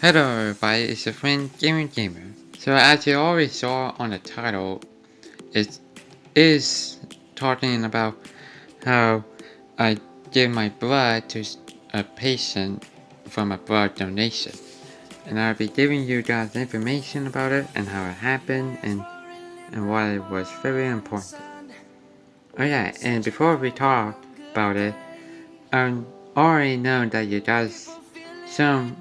Hello everybody, it's your friend Gamer. So as you already saw on the title, it is talking about how I give my blood to a patient from a blood donation. And I'll be giving you guys information about it and how it happened and why it was very important. Oh yeah, and before we talk about it, I already know that you guys, some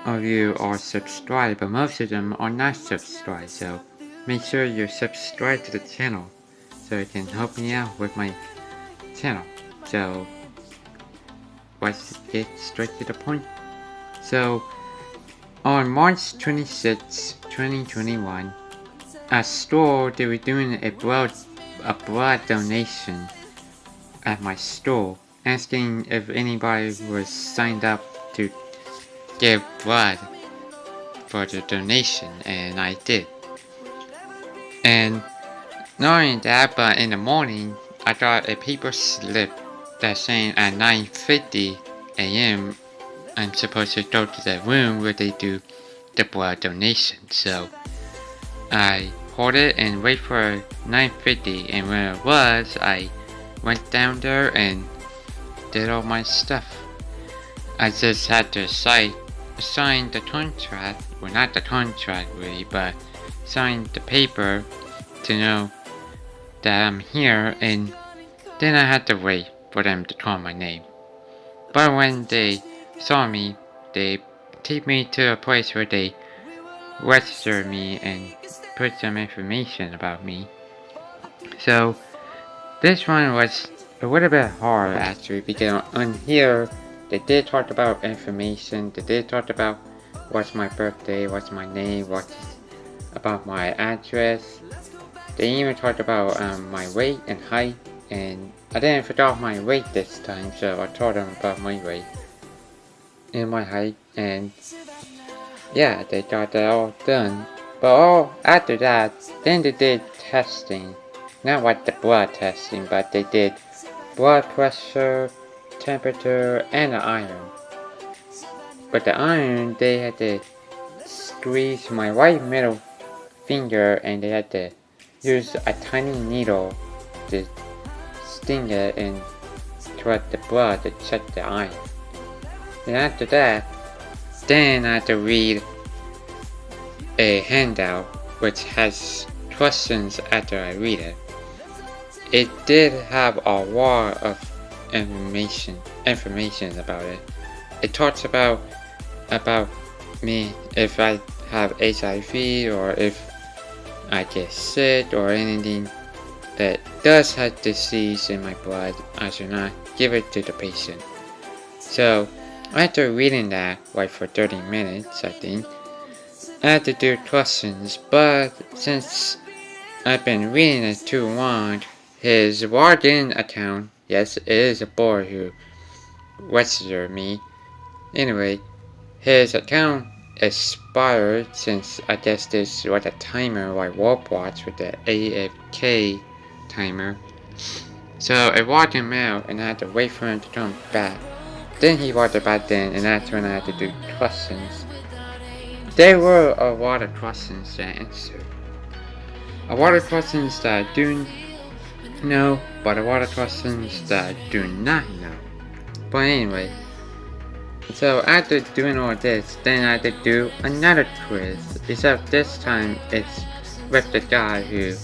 of you are subscribed, but most of them are not subscribed, so make sure you're subscribed to the channel so it can help me out with my channel. So let's get straight to the point. So on March 26, 2021, a store, they were doing a blood donation at my store, asking if anybody was signed up to give blood for the donation, and I did. And not only that, but in the morning, I got a paper slip that's saying at 9:50 a.m. I'm supposed to go to the room where they do the blood donation. So I hold it and wait for 9:50, and when it was, I went down there and did all my stuff. I just had to sign the contract, well not the contract really, but sign the paper to know that I'm here, and then I had to wait for them to call my name. But when they saw me, they took me to a place where they registered me and put some information about me. So this one was a little bit hard actually, because on here they did talk about information, they did talk about what's my birthday, what's my name, what's about my address. They even talked about my weight and height, and I didn't forget my weight this time, so I told them about my weight and my height, and yeah, they got that all done. But after that, then they did testing. Not like the blood testing, but they did blood pressure, temperature, and the iron. But the iron, they had to squeeze my right middle finger, and they had to use a tiny needle to sting it and collect the blood to check the iron. And after that, then I had to read a handout which has questions after I read it. It did have a lot of information about it. It talks about me, if I have HIV or if I get sick or anything that does have disease in my blood, I should not give it to the patient. So after reading that, like for 30 minutes I think, I had to do questions, but since I've been reading it too long, his login account, yes, it is a boy who registered me. Anyway, his account expired since I guess this was a timer like Roblox with the AFK timer. So I logged him out and I had to wait for him to come back. Then he logged back in, and that's when I had to do questions. There were a lot of questions to answer. A lot of questions that I do know, but a lot of questions that I do not know. But anyway, so after doing all this, then I had to do another quiz, except this time it's with the guy who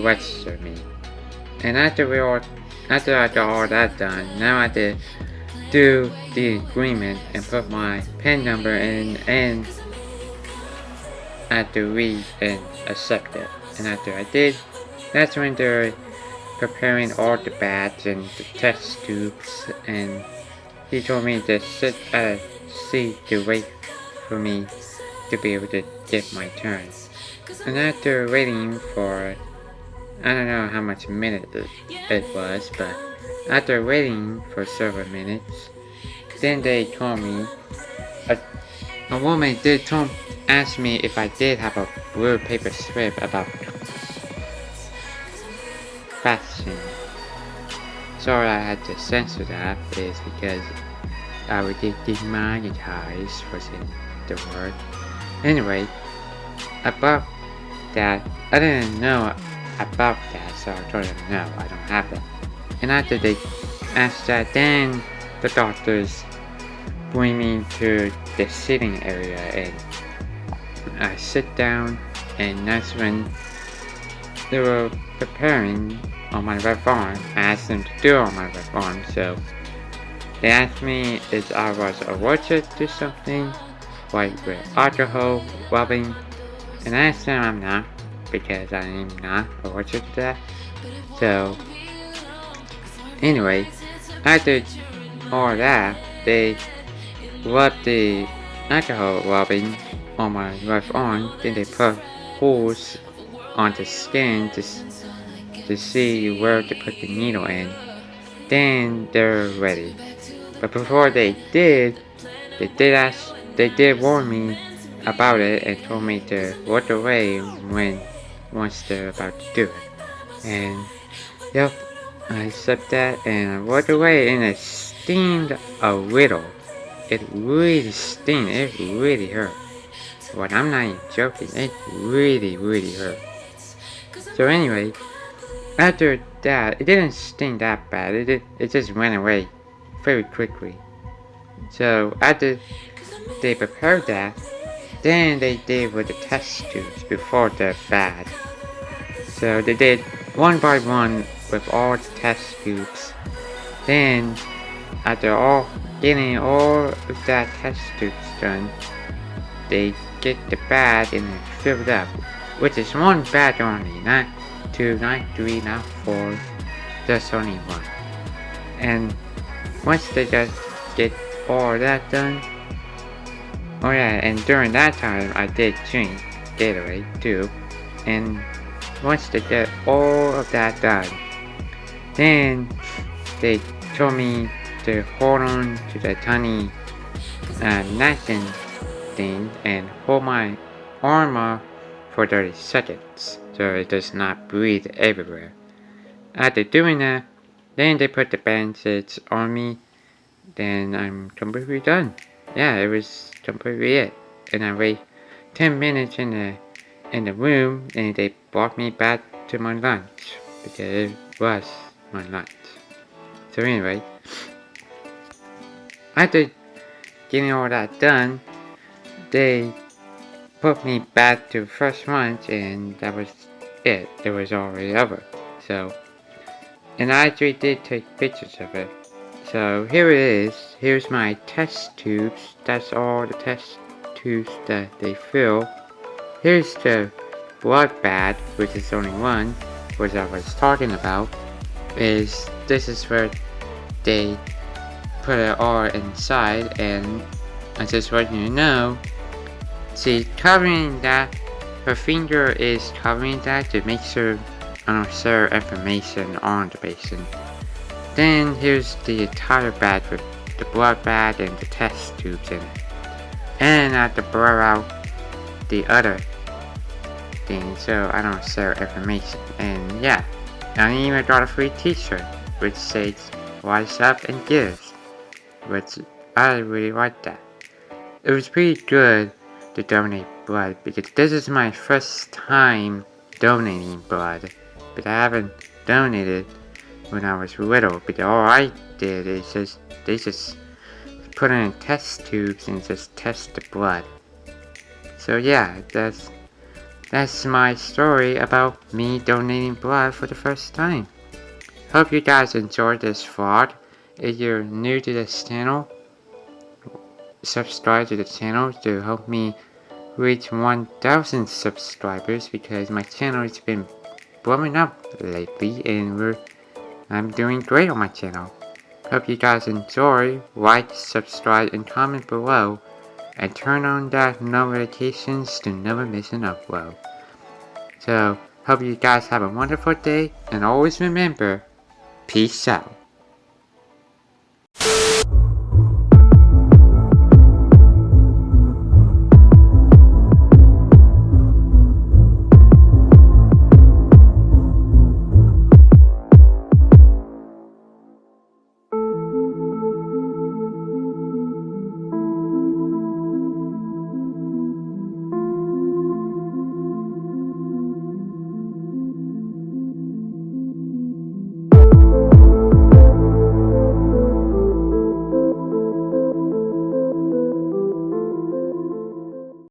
registered me. And after I got all that done, now I had to do the agreement and put my PIN number in, and I had to read and accept it. And after I did, that's when they're preparing all the bags and the test tubes, and he told me to sit at a seat to wait for me to be able to get my turn. And after waiting for, I don't know how much minutes it was, but after waiting for several minutes, then they told me, a woman did ask me if I did have a blue paper strip about question. Sorry I had to censor that, is because I would get demonetized for afterward. Anyway, about that, I didn't know about that, so I told them no, I don't have that. And after they asked that, then the doctors bring me to the sitting area and I sit down, and that's when they were preparing on my left arm. I asked them to do on my left arm, so they asked me if I was allergic to something, like with alcohol, rubbing, and I asked them I'm not, because I am not allergic to that. So, anyway, after all that, they rubbed the alcohol rubbing on my left arm, then they put holes on the skin to see where to put the needle in. Then they're ready. But before they did warn me about it and told me to walk away once they're about to do it. And yep, I accept that and I walked away, and it stinged a little. It really stinged. It really hurt. But I'm not even joking. It really hurt. So anyway, after that, it didn't sting that bad. It just went away very quickly. So after they prepared that, then they did with the test tubes before the bad. So they did one by one with all the test tubes. Then after getting all of that test tubes done, they get the bag and fill it up, which is one bag only, not two, not three, not four, just only one. And once they just get all that done, oh yeah, and during that time I did drink Gatorade too, and once they get all of that done, then they told me to hold on to the tiny napkin thing and hold my arm up for 30 seconds so it does not bleed everywhere. After doing that, then they put the bandages on me, then I'm completely done. Yeah, it was completely it. And I wait 10 minutes in the room, and they brought me back to my lunch because it was my lunch. So anyway, after getting all that done, they put me back to first lunch, and that was it. It was already over. So, and I actually did take pictures of it. So here it is. Here's my test tubes. That's all the test tubes that they fill. Here's the blood bath, which is only one, which I was talking about. This is where they put it all inside, and I just want you to know, see, covering that, her finger is covering that to make sure I don't share information on the patient. Then here's the entire bag with the blood bag and the test tubes in it. And I have to blur out the other thing so I don't share information. And yeah, I even got a free t-shirt which says "Wise Up and Gives," which I really like that. It was pretty good to donate blood because this is my first time donating blood, but I haven't donated when I was little, because all I did is they just put in test tubes and just test the blood. So yeah, that's my story about me donating blood for the first time. Hope you guys enjoyed this vlog. If you're new to this channel, subscribe to the channel to help me reach 1,000 subscribers, because my channel has been blowing up lately and I'm doing great on my channel. Hope you guys enjoy. Like, subscribe, and comment below, and turn on that notifications to never miss an upload. So, hope you guys have a wonderful day, and always remember, peace out.